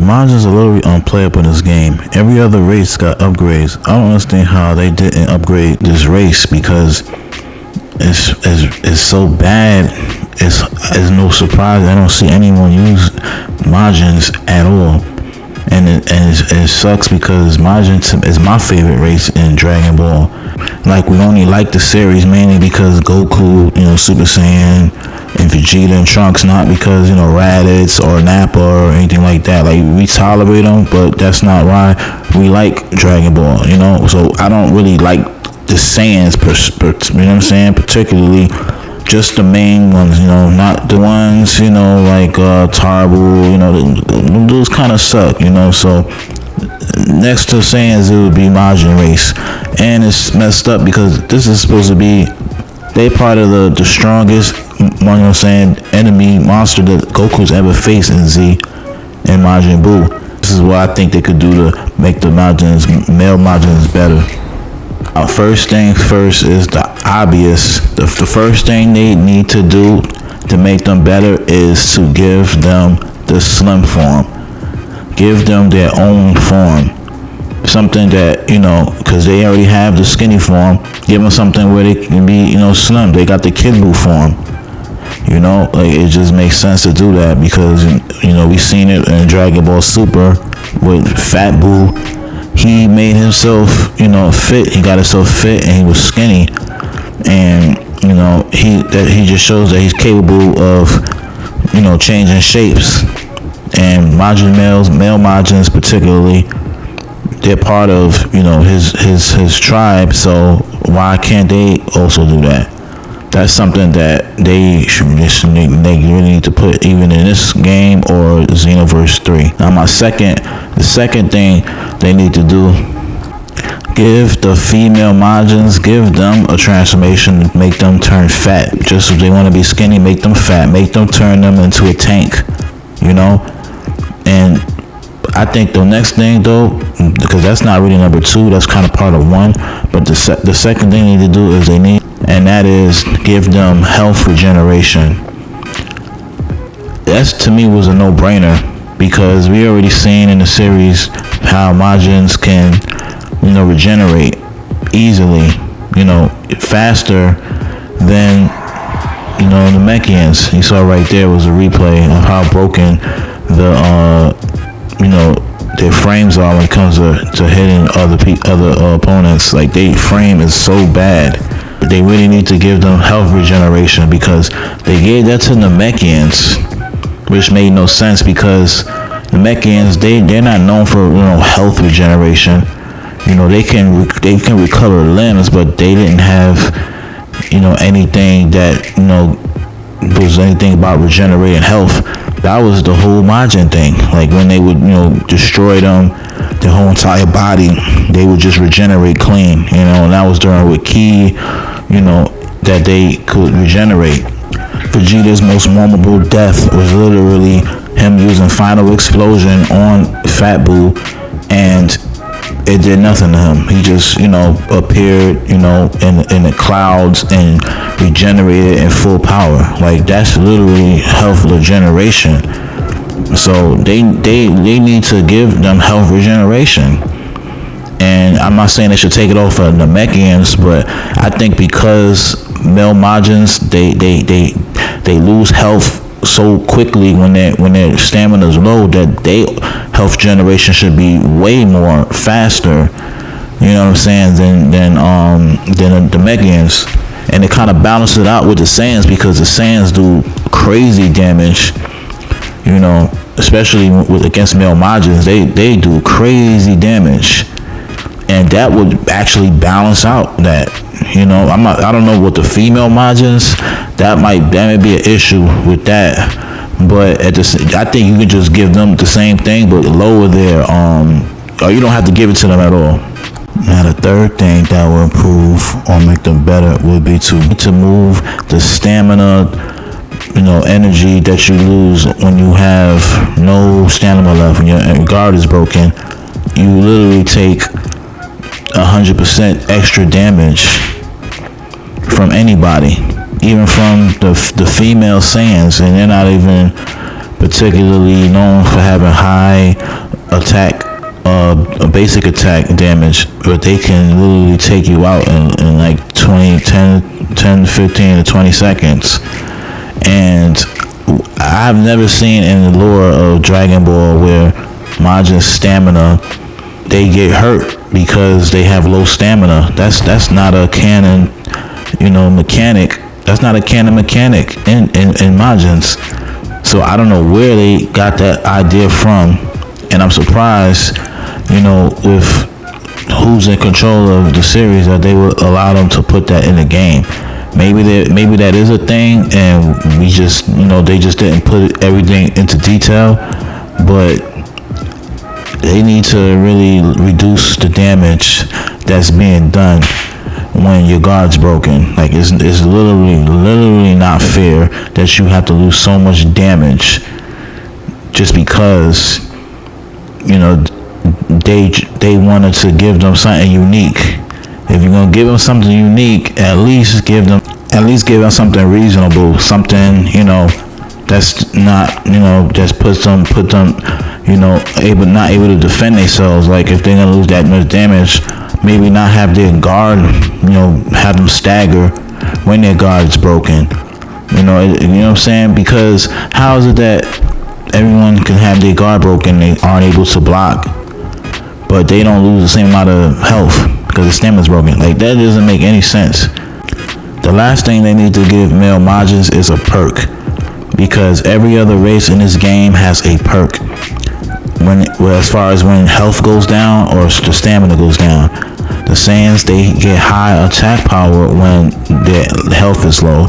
Majins are literally unplayable in this game. Every other race got upgrades. I don't understand how they didn't upgrade this race because it's so bad. It's no surprise. I don't see anyone use Majins at all. And it sucks because Majin is my favorite race in Dragon Ball. Like, we only like the series mainly because Goku, Super Saiyan, and Vegeta and Trunks, not because, Raditz or Nappa or anything like that. Like, we tolerate them, but that's not why we like Dragon Ball, So I don't really like the Saiyans, particularly just the main ones, not the ones, like Tarbu, those kind of suck, So next to Saiyans, it would be Majin race. And it's messed up because this is supposed to be, they part of the strongest, enemy monster that Goku's ever faced in Z and Majin Buu. This is what I think they could do to make the male Majins better. First thing first is the obvious. The first thing they need to do to make them better is to give them the slim form. Give them their own form. Something that, because they already have the skinny form, give them something where they can be, slim. They got the Kid Buu form. It just makes sense to do that because, we've seen it in Dragon Ball Super with Fat Buu. He made himself, fit. He got himself fit and he was skinny. And, he just shows that he's capable of, changing shapes. And male Majins particularly, they're part of, his tribe. So why can't they also do that? That's something that they really need to put even in this game or Xenoverse 3. Now the second thing they need to do, give the female Majins, give them a transformation, make them turn fat. Just if they want to be skinny, make them fat, make them turn them into a tank, And I think the next thing though, because that's not really number 2, that's kind of part of 1, but the second thing they need to do is and that is give them health regeneration. That's, to me, was a no-brainer because we already seen in the series how Majins can, regenerate easily, faster than, the Mechians. You saw right there was a replay of how broken their frames are when it comes to hitting other opponents. Like, their frame is so bad. They really need to give them health regeneration because they gave that to the Mechians, which made no sense because the Mechians, they're not known for health regeneration. They can recover limbs, but they didn't have anything that was anything about regenerating health. That was the whole Majin thing. Like, when they would destroy them, their whole entire body, they would just regenerate clean, and that was during with Ki, that they could regenerate. Vegeta's most memorable death was literally him using Final Explosion on Fat Buu, and it did nothing to him. He just, appeared, in the clouds and regenerated in full power. Like, that's literally health regeneration. So they need to give them health regeneration. And I'm not saying they should take it off of the Mechians, but I think because male Majins, they lose health so quickly when their stamina is low that they health generation should be way more faster, than the Mechians. And it kind of balances it out with the Saiyans because the Saiyans do crazy damage, especially against male Majins. They do crazy damage. And that would actually balance out that, I don't know what the female Majins, that may be an issue with that. But I think you can just give them the same thing, but lower their, or you don't have to give it to them at all. Now the third thing that will improve or make them better would be to move the stamina, energy that you lose when you have no stamina left, when your guard is broken. You literally take 100% extra damage from anybody, even from the female Saiyans, and they're not even particularly known for having high attack, a basic attack damage, but they can literally take you out in like 10, 15 to 20 seconds. And I've never seen in the lore of Dragon Ball where Majin's stamina, they get hurt because they have low stamina. That's not a canon, mechanic. That's not a canon mechanic in Majins. So I don't know where they got that idea from, and I'm surprised, with who's in control of the series, that they would allow them to put that in the game. Maybe that is a thing, and we just, they just didn't put everything into detail, but they need to really reduce the damage that's being done when your guard's broken. Like, it's literally not fair that you have to lose so much damage just because, they wanted to give them something unique. If you're gonna give them something unique, at least give them something reasonable, something, that's not, just put them, not able to defend themselves. Like, if they're gonna lose that much damage, maybe not have their guard, have them stagger when their guard is broken. You know what I'm saying? Because how is it that everyone can have their guard broken, they aren't able to block, but they don't lose the same amount of health because the stamina's broken? Like, that doesn't make any sense. The last thing they need to give male Majins is a perk, because every other race in this game has a perk. As far as when health goes down or the stamina goes down. The Saiyans, they get high attack power when their health is low.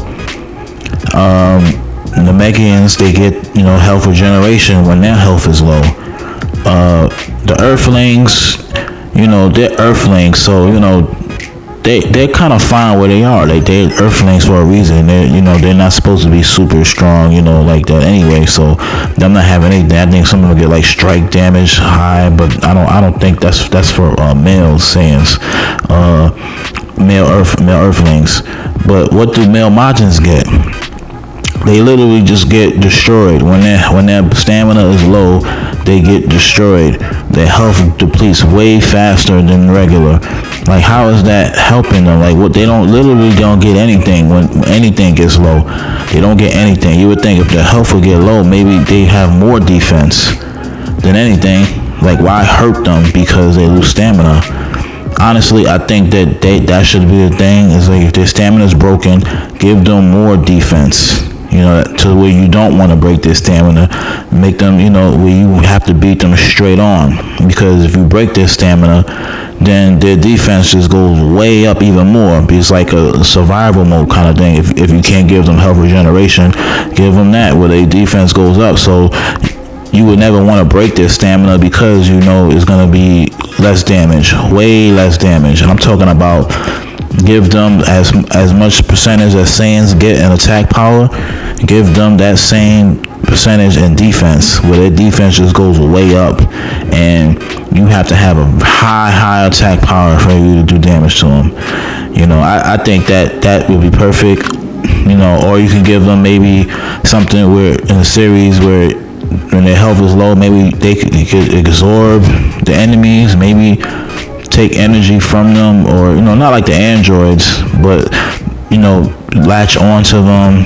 The Majins, they get, health regeneration when their health is low. The Earthlings, they're Earthlings, so, they're kind of fine where they are. They're Earthlings for a reason. They're not supposed to be super strong, like that anyway. So them not having anything. I think some of them get like strike damage high, but I don't think that's for male Saiyans, male Earthlings. But what do male Majins get? They literally just get destroyed when their stamina is low. They get destroyed. Their health depletes way faster than regular. Like, how is that helping them? Like, what, they don't get anything when anything gets low. They don't get anything. You would think if their health would get low, maybe they have more defense than anything. Like, why hurt them because they lose stamina? Honestly, I think that should be the thing. Is like, if their stamina is broken, give them more defense. To where you don't want to break their stamina. Make them, where you have to beat them straight on. Because if you break their stamina, then their defense just goes way up even more. It's like a survival mode kind of thing. If you can't give them health regeneration, give them that, where their defense goes up. So you would never want to break their stamina, because it's going to be less damage, way less damage. And I'm talking about give them as much percentage as Saiyans get in attack power. Give them that same percentage in defense, where their defense just goes way up, and you have to have a high attack power for you to do damage to them. I think that would be perfect. Or you can give them maybe something where in a series where when their health is low, maybe they could absorb the enemies, maybe take energy from them, or not like the androids, but latch onto them,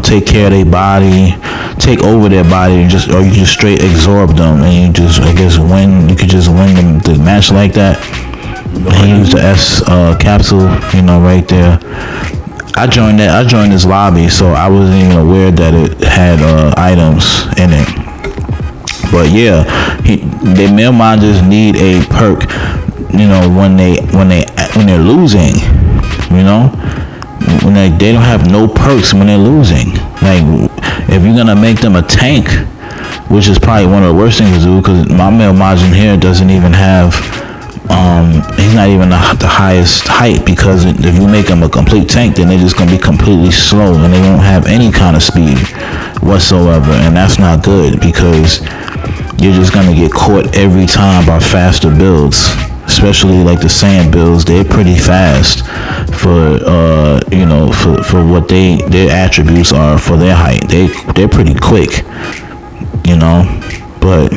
take care of their body, take over their body, or you just straight absorb them, and you just, I guess, win. You could just win the match like that. He used the S capsule, right there. I joined this lobby, so I wasn't even aware that it had items in it. But yeah, the male Majins need a perk. When they're losing, when they don't have no perks when they're losing. Like, if you're gonna make them a tank, which is probably one of the worst things to do, because my male Majin here doesn't even have, he's not even the highest height, because if you make them a complete tank, then they're just gonna be completely slow, and they won't have any kind of speed whatsoever, and that's not good, because you're just gonna get caught every time by faster builds. Especially like the Saiyan builds, they're pretty fast for for what their attributes are for their height. They're pretty quick. But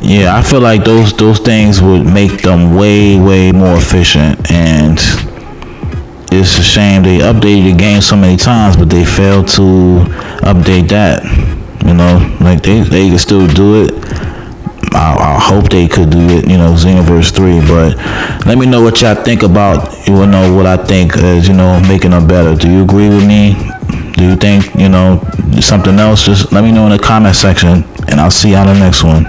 yeah, I feel like those things would make them way more efficient, and it's a shame they updated the game so many times, but they failed to update that. Like they could still do it. I hope they could do it, Xenoverse 3. But let me know what y'all think about, what I think is, making them better. Do you agree with me? Do you think, something else? Just let me know in the comment section, and I'll see you on the next one.